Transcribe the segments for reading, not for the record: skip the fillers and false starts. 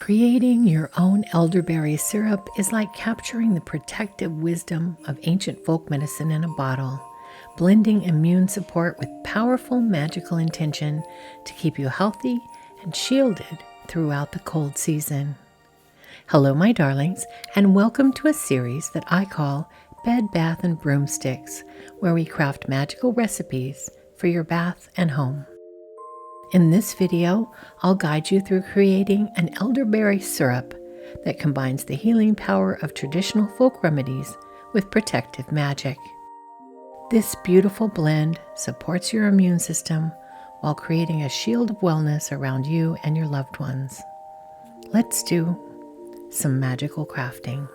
Creating your own elderberry syrup is like capturing the protective wisdom of ancient folk medicine in a bottle, blending immune support with powerful magical intention to keep you healthy and shielded throughout the cold season. Hello, my darlings, and welcome to a series that I call Bed, Bath, and Broomsticks, where we craft magical recipes for your bath and home. In this video, I'll guide you through creating an elderberry syrup that combines the healing power of traditional folk remedies with protective magic. This beautiful blend supports your immune system while creating a shield of wellness around you and your loved ones. Let's do some magical crafting.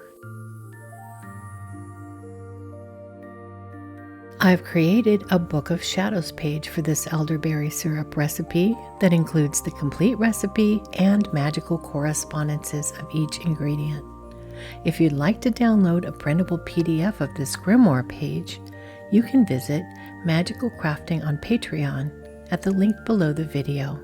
I've created a Book of Shadows page for this elderberry syrup recipe that includes the complete recipe and magical correspondences of each ingredient. If you'd like to download a printable PDF of this grimoire page, you can visit Magical Crafting on Patreon at the link below the video.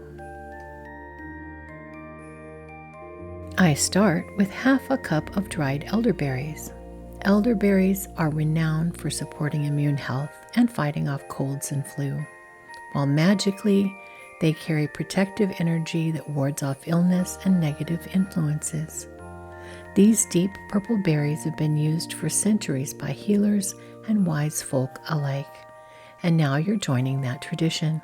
I start with half a cup of dried elderberries. Elderberries are renowned for supporting immune health and fighting off colds and flu, while magically they carry protective energy that wards off illness and negative influences. These deep purple berries have been used for centuries by healers and wise folk alike, and now you're joining that tradition.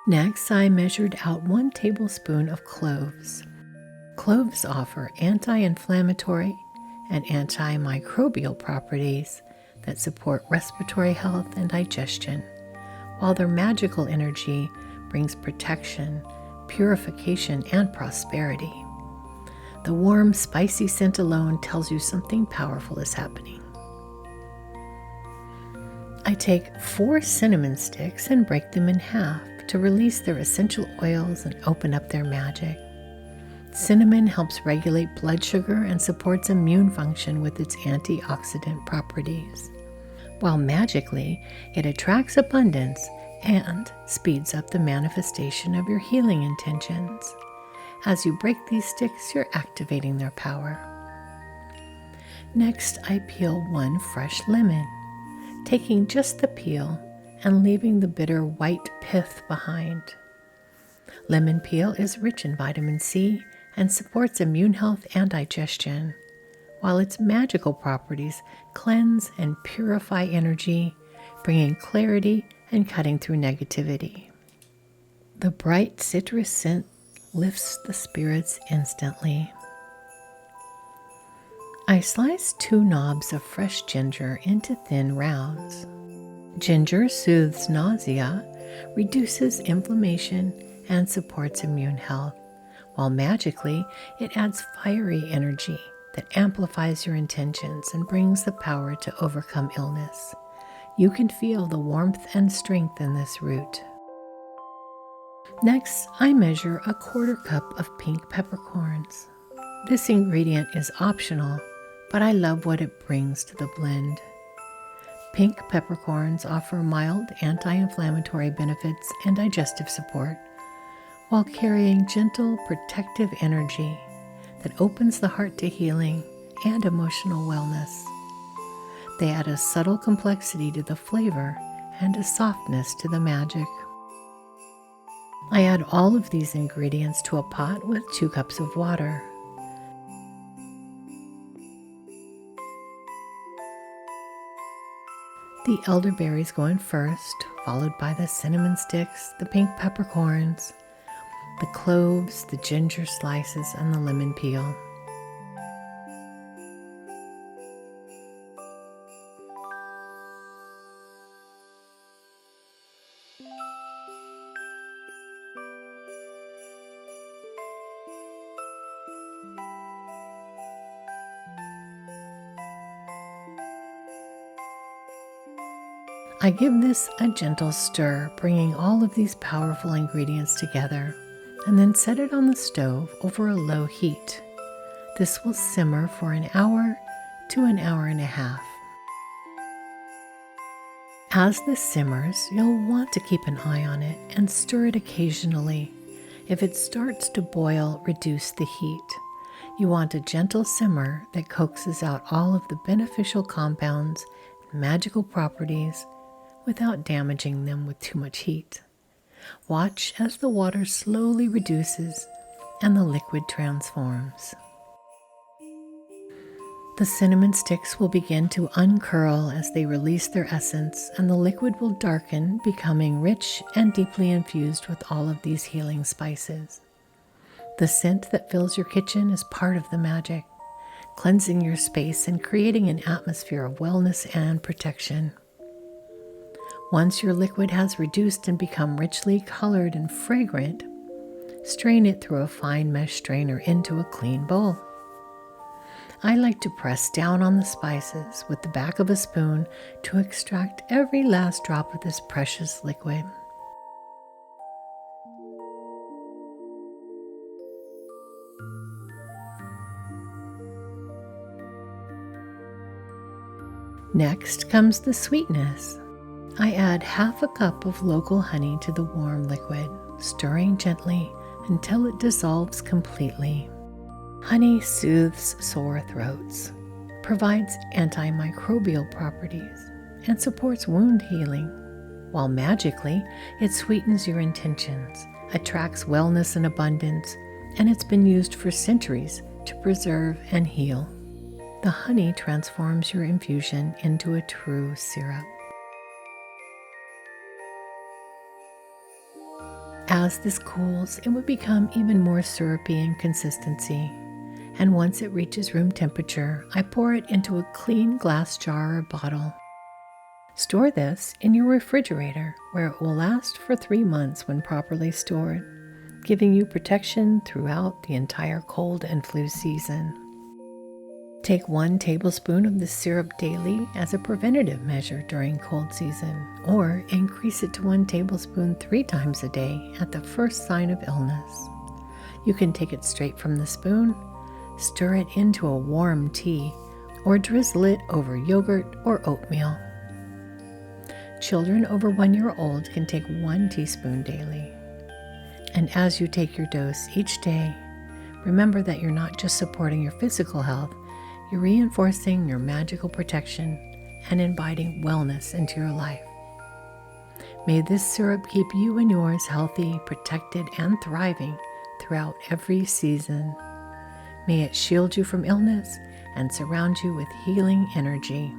Next, I measured out 1 tablespoon of cloves. Cloves offer anti-inflammatory and antimicrobial properties that support respiratory health and digestion, while their magical energy brings protection, purification, and prosperity. The warm, spicy scent alone tells you something powerful is happening. I take 4 cinnamon sticks and break them in half to release their essential oils and open up their magic. Cinnamon helps regulate blood sugar and supports immune function with its antioxidant properties, while magically it attracts abundance and speeds up the manifestation of your healing intentions. As you break these sticks, you're activating their power. Next, I peel 1 fresh lemon, taking just the peel and leaving the bitter white pith behind. Lemon peel is rich in vitamin C and supports immune health and digestion, while its magical properties cleanse and purify energy, bringing clarity and cutting through negativity. The bright citrus scent lifts the spirits instantly. I slice 2 knobs of fresh ginger into thin rounds. Ginger soothes nausea, reduces inflammation, and supports immune health, while magically it adds fiery energy that amplifies your intentions and brings the power to overcome illness. You can feel the warmth and strength in this root. Next, I measure a 1/4 cup of pink peppercorns. This ingredient is optional, but I love what it brings to the blend. Pink peppercorns offer mild anti-inflammatory benefits and digestive support, while carrying gentle protective energy that opens the heart to healing and emotional wellness. They add a subtle complexity to the flavor and a softness to the magic. I add all of these ingredients to a pot with 2 cups of water. The elderberries go in first, followed by the cinnamon sticks, the pink peppercorns, the cloves, the ginger slices, and the lemon peel. I give this a gentle stir, bringing all of these powerful ingredients together, and then set it on the stove over a low heat. This will simmer for an hour to an hour and a half. As this simmers, you'll want to keep an eye on it and stir it occasionally. If it starts to boil, reduce the heat. You want a gentle simmer that coaxes out all of the beneficial compounds and magical properties without damaging them with too much heat. Watch as the water slowly reduces and the liquid transforms. The cinnamon sticks will begin to uncurl as they release their essence, and the liquid will darken, becoming rich and deeply infused with all of these healing spices. The scent that fills your kitchen is part of the magic, cleansing your space and creating an atmosphere of wellness and protection. Once your liquid has reduced and become richly colored and fragrant, strain it through a fine mesh strainer into a clean bowl. I like to press down on the spices with the back of a spoon to extract every last drop of this precious liquid. Next comes the sweetness. I add half a cup of local honey to the warm liquid, stirring gently until it dissolves completely. Honey soothes sore throats, provides antimicrobial properties, and supports wound healing, while magically it sweetens your intentions, attracts wellness and abundance, and it's been used for centuries to preserve and heal. The honey transforms your infusion into a true syrup. As this cools, it will become even more syrupy in consistency, and once it reaches room temperature, I pour it into a clean glass jar or bottle. Store this in your refrigerator, where it will last for 3 months when properly stored, giving you protection throughout the entire cold and flu season. Take 1 tablespoon of this syrup daily as a preventative measure during cold season, or increase it to 1 tablespoon 3 times a day at the first sign of illness. You can take it straight from the spoon, stir it into a warm tea, or drizzle it over yogurt or oatmeal. Children over 1 year old can take 1 teaspoon daily. And as you take your dose each day, remember that you're not just supporting your physical health, you're reinforcing your magical protection and inviting wellness into your life. May this syrup keep you and yours healthy, protected, and thriving throughout every season. May it shield you from illness and surround you with healing energy.